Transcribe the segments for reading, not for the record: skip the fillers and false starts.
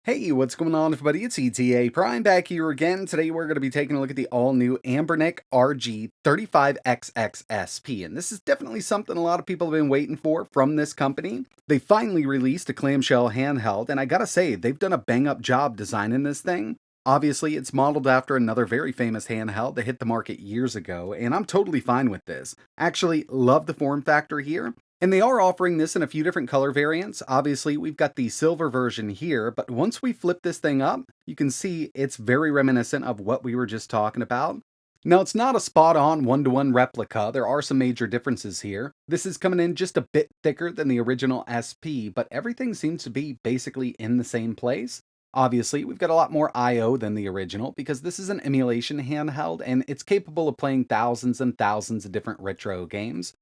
Hey, what's going on, everybody? It's ETA Prime back here again. Today we're going to be taking a look at the all-new ANBERNIC RG35XXSP, and this is definitely something a lot of people have been waiting for from this company. They finally released a clamshell handheld, and I gotta say, they've done a bang-up job designing this thing. Obviously, it's modeled after another very famous handheld that hit the market years ago, and I'm totally fine with this. Actually, love the form factor here. And they are offering this in a few different color variants. Obviously, we've got the silver version here, but once we flip this thing up, you can see it's very reminiscent of what we were just talking about. Now, it's not a spot-on one-to-one replica. There are some major differences here. This is coming in just a bit thicker than the original SP, but everything seems to be basically in the same place. Obviously, we've got a lot more I/O than the original because this is an emulation handheld and it's capable of playing thousands and thousands of different retro games.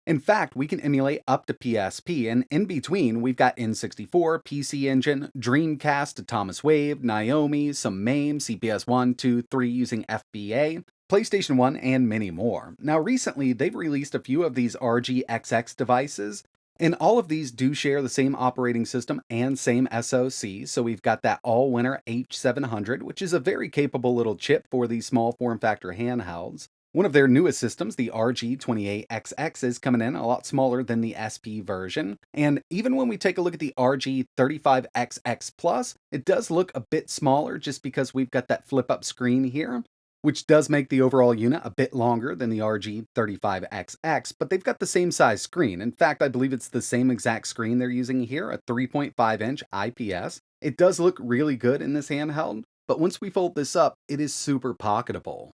In fact, we can emulate up to PSP, and in between, we've got N64, PC Engine, Dreamcast, Thomas Wave, Naomi, some MAME, CPS1, 2, 3 using FBA, PlayStation 1, and many more. Now, recently, they've released a few of these RGXX devices, and all of these do share the same operating system and same SoC, so we've got that allwinner H700, which is a very capable little chip for these small form factor handhelds. One of their newest systems, the RG28XX, is coming in a lot smaller than the SP version. And even when we take a look at the RG35XX Plus, it does look a bit smaller just because we've got that flip up screen here, which does make the overall unit a bit longer than the RG35XX, but they've got the same size screen. In fact, I believe it's the same exact screen they're using here, a 3.5-inch IPS. It does look really good in this handheld, but once we fold this up, it is super pocketable.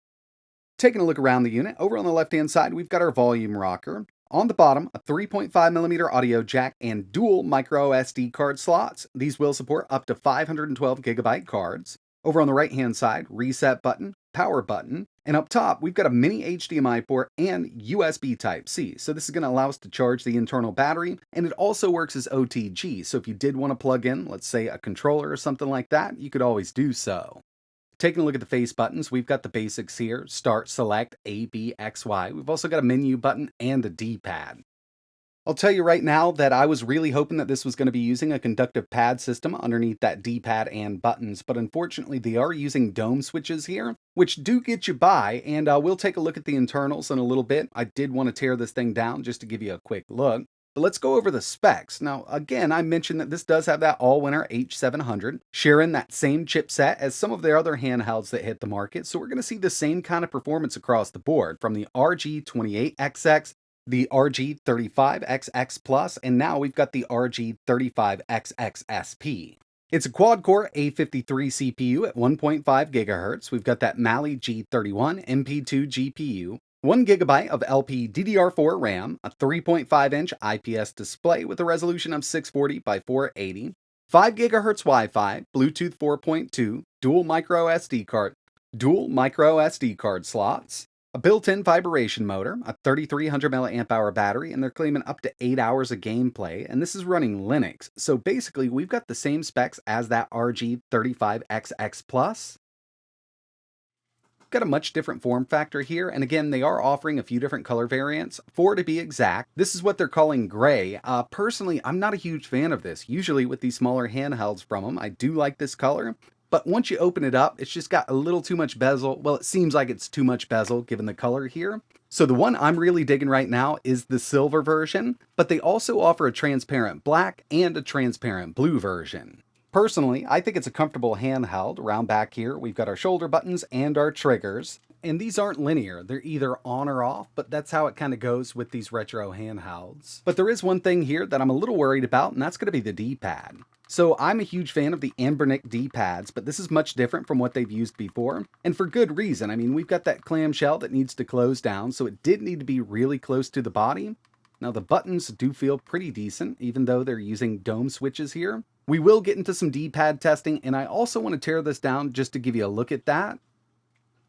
Taking a look around the unit, over on the left-hand side, we've got our volume rocker. On the bottom, a 3.5mm audio jack and dual micro SD card slots. These will support up to 512GB cards. Over on the right-hand side, reset button, power button, and up top, we've got a mini HDMI port and USB Type-C. So this is going to allow us to charge the internal battery, and it also works as OTG. So if you did want to plug in, let's say, a controller or something like that, you could always do so. Taking a look at the face buttons, we've got the basics here: start, select, A, B, X, Y. We've also got a menu button and a D-pad. I'll tell you right now that I was really hoping that this was going to be using a conductive pad system underneath that D-pad and buttons, but unfortunately they are using dome switches here, which do get you by, and we'll take a look at the internals in a little bit. I did want to tear this thing down just to give you a quick look. But let's go over the specs. Now, again, I mentioned that this does have that all-winner H700, sharing that same chipset as some of their other handhelds that hit the market, so we're going to see the same kind of performance across the board, from the RG28XX, the RG35XX Plus, and now we've got the RG35XXSP. It's a quad-core A53 CPU at 1.5 GHz. We've got that Mali G31 MP2 GPU, 1 GB of LPDDR4 RAM, a 3.5-inch IPS display with a resolution of 640 by 480, 5 GHz Wi-Fi, Bluetooth 4.2, dual micro SD card slots, a built-in vibration motor, a 3300 mAh battery, and they're claiming up to 8 hours of gameplay, and this is running Linux. So basically, we've got the same specs as that RG35XX Plus. Got a much different form factor here, and again, they are offering a few different color variants. 4 to be exact. This is what they're calling gray. Personally, I'm not a huge fan of this. Usually with these smaller handhelds from them, I do like this color, but once you open it up, it's just got a little too much bezel. Well, it seems like it's too much bezel given the color here. So the one I'm really digging right now is the silver version, but they also offer a transparent black and a transparent blue version. Personally, I think it's a comfortable handheld. Around back here, we've got our shoulder buttons and our triggers. And these aren't linear. They're either on or off, but that's how it kind of goes with these retro handhelds. But there is one thing here that I'm a little worried about, and that's going to be the D-pad. So I'm a huge fan of the ANBERNIC D-pads, but this is much different from what they've used before, and for good reason. I mean, we've got that clamshell that needs to close down, so it did need to be really close to the body. Now the buttons do feel pretty decent, even though they're using dome switches here. We will get into some D-pad testing, and I also want to tear this down just to give you a look at that.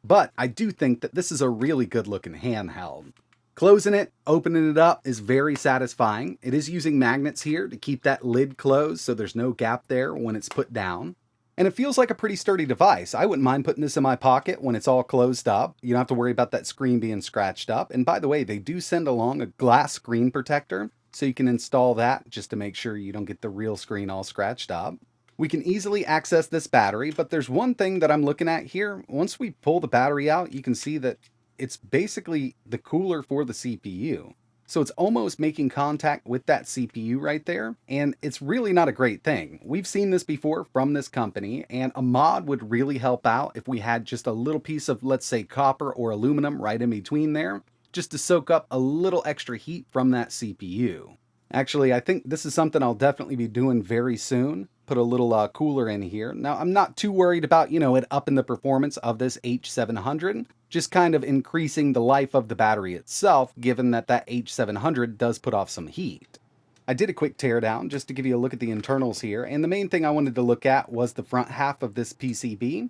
But I do think that this is a really good looking handheld. Closing it, opening it up is very satisfying. It is using magnets here to keep that lid closed so there's no gap there when it's put down. And it feels like a pretty sturdy device. I wouldn't mind putting this in my pocket when it's all closed up. You don't have to worry about that screen being scratched up. And by the way, they do send along a glass screen protector, so you can install that just to make sure you don't get the real screen all scratched up. We can easily access this battery, but there's one thing that I'm looking at here. Once we pull the battery out, you can see that it's basically the cooler for the CPU. So it's almost making contact with that CPU right there, and it's really not a great thing. We've seen this before from this company, and a mod would really help out if we had just a little piece of, let's say, copper or aluminum right in between there, just to soak up a little extra heat from that CPU. Actually, I think this is something I'll definitely be doing very soon. Put a little cooler in here. Now, I'm not too worried about, it upping the performance of this H700, just kind of increasing the life of the battery itself, given that that H700 does put off some heat. I did a quick teardown just to give you a look at the internals here, and the main thing I wanted to look at was the front half of this PCB.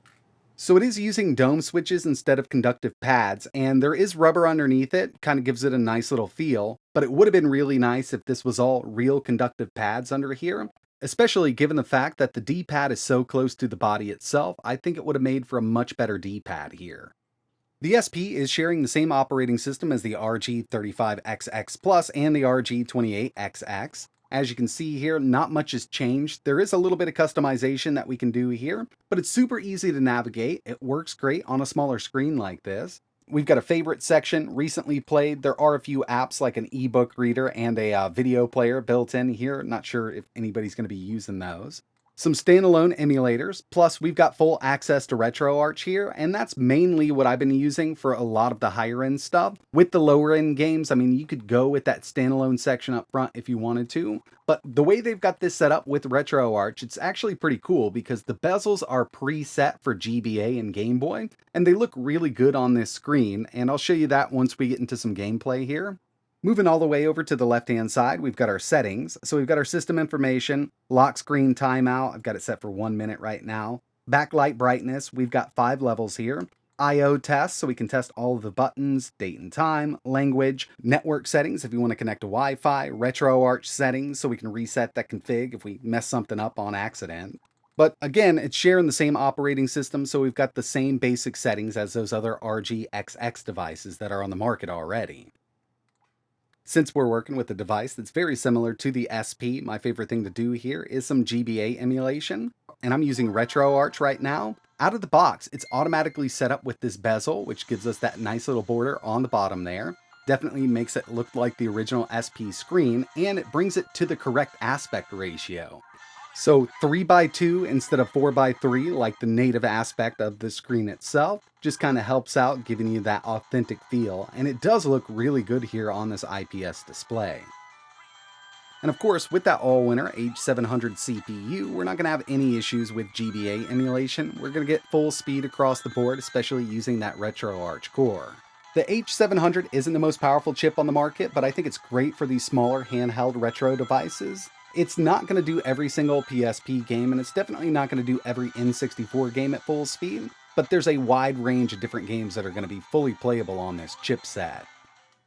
So it is using dome switches instead of conductive pads, and there is rubber underneath it, kind of gives it a nice little feel, but it would have been really nice if this was all real conductive pads under here, especially given the fact that the D-pad is so close to the body itself. I think it would have made for a much better D-pad here. The SP is sharing the same operating system as the RG35XX Plus and the RG28XX. As you can see here, not much has changed. There is a little bit of customization that we can do here, but it's super easy to navigate. It works great on a smaller screen like this. We've got a favorite section, recently played. There are a few apps like an ebook reader and a video player built in here. Not sure if anybody's going to be using those. Some standalone emulators, plus we've got full access to RetroArch here, and that's mainly what I've been using for a lot of the higher end stuff. With the lower end games, I mean, you could go with that standalone section up front if you wanted to, but the way they've got this set up with RetroArch, it's actually pretty cool because the bezels are preset for GBA and Gameboy, and they look really good on this screen, and I'll show you that once we get into some gameplay here. Moving all the way over to the left-hand side, we've got our settings. So we've got our system information, lock screen timeout. I've got it set for 1 minute right now. Backlight brightness, we've got 5 levels here. I/O tests, so we can test all of the buttons, date and time, language, network settings if you want to connect to Wi-Fi, RetroArch settings, so we can reset that config if we mess something up on accident. But again, it's sharing the same operating system, so we've got the same basic settings as those other RGXX devices that are on the market already. Since we're working with a device that's very similar to the SP, my favorite thing to do here is some GBA emulation, and I'm using RetroArch right now. Out of the box, it's automatically set up with this bezel, which gives us that nice little border on the bottom there. Definitely makes it look like the original SP screen, and it brings it to the correct aspect ratio. So 3:2 instead of 4:3, like the native aspect of the screen itself, just kind of helps out, giving you that authentic feel, and it does look really good here on this IPS display. And of course, with that allwinner H700 CPU, we're not going to have any issues with GBA emulation. We're going to get full speed across the board, especially using that RetroArch core. The H700 isn't the most powerful chip on the market, but I think it's great for these smaller handheld retro devices. It's not going to do every single PSP game, and it's definitely not going to do every N64 game at full speed, but there's a wide range of different games that are going to be fully playable on this chipset.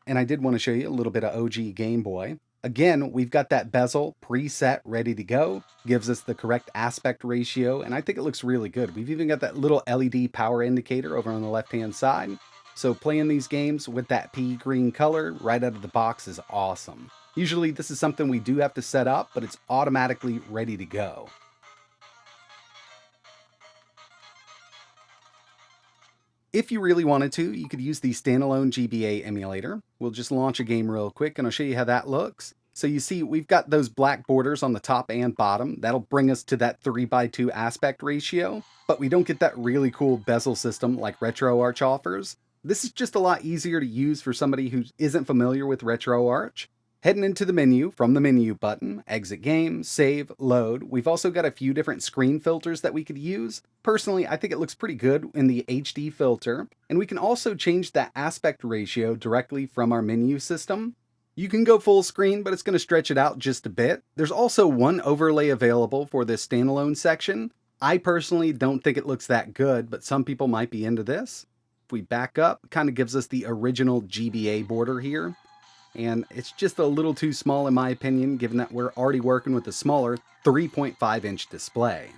And I did want to show you a little bit of OG Game Boy. Again, we've got that bezel preset ready to go, gives us the correct aspect ratio, and I think it looks really good. We've even got that little LED power indicator over on the left-hand side. So playing these games with that pea green color right out of the box is awesome. Usually this is something we do have to set up, but it's automatically ready to go. If you really wanted to, you could use the standalone GBA emulator. We'll just launch a game real quick and I'll show you how that looks. So you see we've got those black borders on the top and bottom. That'll bring us to that 3:2 aspect ratio, but we don't get that really cool bezel system like RetroArch offers. This is just a lot easier to use for somebody who isn't familiar with RetroArch. Heading into the menu, from the menu button, exit game, save, load. We've also got a few different screen filters that we could use. Personally, I think it looks pretty good in the HD filter, and we can also change that aspect ratio directly from our menu system. You can go full screen, but it's going to stretch it out just a bit. There's also one overlay available for this standalone section. I personally don't think it looks that good, but some people might be into this. If we back up, it kind of gives us the original GBA border here. And it's just a little too small in my opinion, given that we're already working with a smaller 3.5-inch display.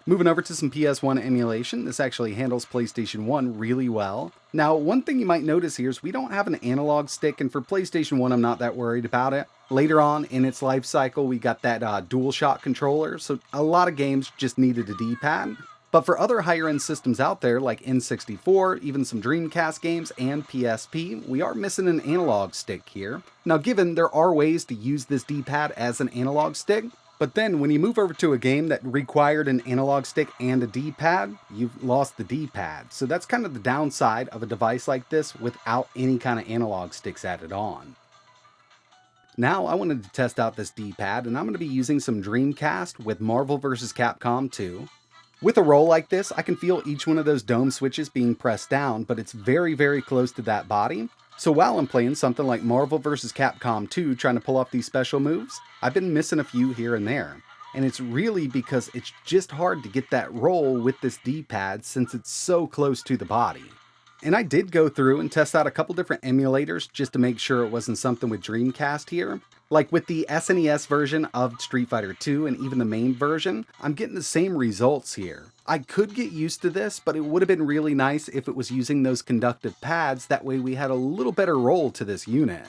Moving over to some PS1 emulation, this actually handles PlayStation 1 really well. Now, one thing you might notice here is we don't have an analog stick, and for PlayStation 1, I'm not that worried about it. Later on in its life cycle, we got that DualShock controller, so a lot of games just needed a D-pad. But for other higher end systems out there like N64, even some Dreamcast games, and PSP, we are missing an analog stick here. Now, given there are ways to use this D-pad as an analog stick, but then when you move over to a game that required an analog stick and a D-pad, you've lost the D-pad. So that's kind of the downside of a device like this without any kind of analog sticks added on. Now I wanted to test out this D-pad, and I'm going to be using some Dreamcast with Marvel vs. Capcom 2. With a roll like this, I can feel each one of those dome switches being pressed down, but it's very, very close to that body. So while I'm playing something like Marvel vs. Capcom 2 trying to pull off these special moves, I've been missing a few here and there. And it's really because it's just hard to get that roll with this D-pad since it's so close to the body. And I did go through and test out a couple different emulators just to make sure it wasn't something with Dreamcast here. Like with the SNES version of Street Fighter 2 and even the main version, I'm getting the same results here. I could get used to this, but it would have been really nice if it was using those conductive pads, that way we had a little better roll to this unit.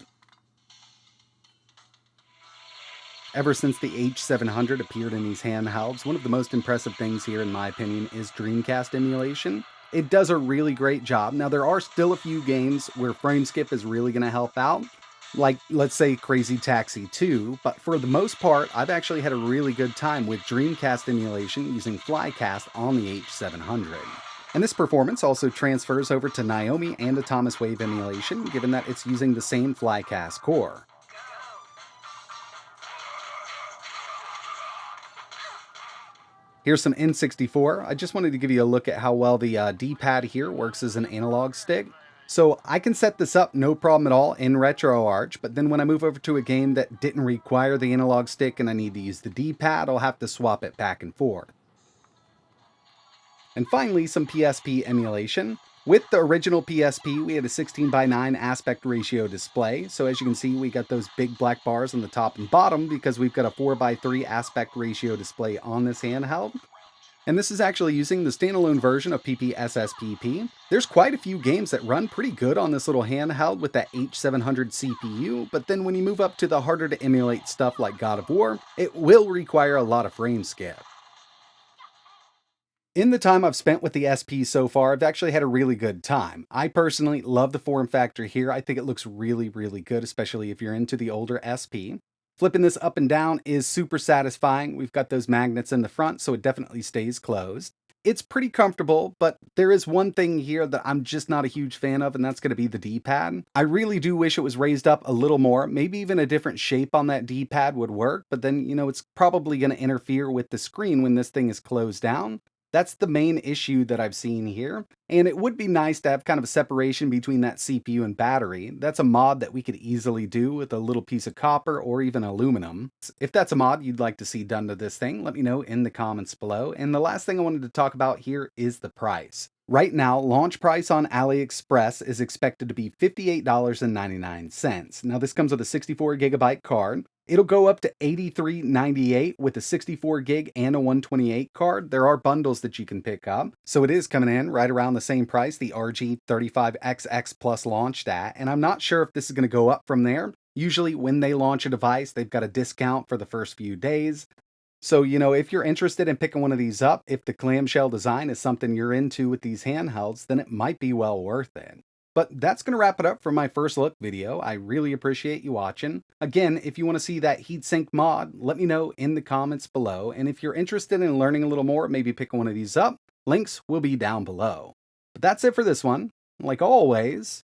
Ever since the H700 appeared in these handhelds, one of the most impressive things here in my opinion is Dreamcast emulation. It does a really great job. Now there are still a few games where frame skip is really going to help out, like let's say Crazy Taxi 2, but for the most part I've actually had a really good time with Dreamcast emulation using Flycast on the H700. And this performance also transfers over to Naomi and Atomic Wave emulation, given that it's using the same Flycast core. Here's some N64. I just wanted to give you a look at how well the D-pad here works as an analog stick. So I can set this up no problem at all in RetroArch, but then when I move over to a game that didn't require the analog stick and I need to use the D-pad, I'll have to swap it back and forth. And finally, some PSP emulation. With the original PSP, we had a 16:9 aspect ratio display. So as you can see, we got those big black bars on the top and bottom because we've got a 4:3 aspect ratio display on this handheld. And this is actually using the standalone version of PPSSPP. There's quite a few games that run pretty good on this little handheld with that H700 CPU, but then when you move up to the harder to emulate stuff like God of War, it will require a lot of frame skip. In the time I've spent with the SP so far, I've actually had a really good time. I personally love the form factor here. I think it looks really, really good, especially if you're into the older SP. Flipping this up and down is super satisfying. We've got those magnets in the front, so it definitely stays closed. It's pretty comfortable, but there is one thing here that I'm just not a huge fan of, and that's going to be the D-pad. I really do wish it was raised up a little more. Maybe even a different shape on that D-pad would work, but then, it's probably going to interfere with the screen when this thing is closed down. That's the main issue that I've seen here, and it would be nice to have kind of a separation between that CPU and battery. That's a mod that we could easily do with a little piece of copper or even aluminum. If that's a mod you'd like to see done to this thing, let me know in the comments below. And the last thing I wanted to talk about here is the price. Right now, launch price on AliExpress is expected to be $58.99. Now this comes with a 64GB card. It'll go up to $83.98 with a 64 gig and a 128 card. There are bundles that you can pick up. So it is coming in right around the same price the RG35XX Plus launched at. And I'm not sure if this is going to go up from there. Usually when they launch a device, they've got a discount for the first few days. So, if you're interested in picking one of these up, if the clamshell design is something you're into with these handhelds, then it might be well worth it. But that's going to wrap it up for my first look video. I really appreciate you watching. Again, if you want to see that heatsink mod, let me know in the comments below. And if you're interested in learning a little more, maybe picking one of these up, links will be down below. But that's it for this one. Like always,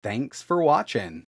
thanks for watching.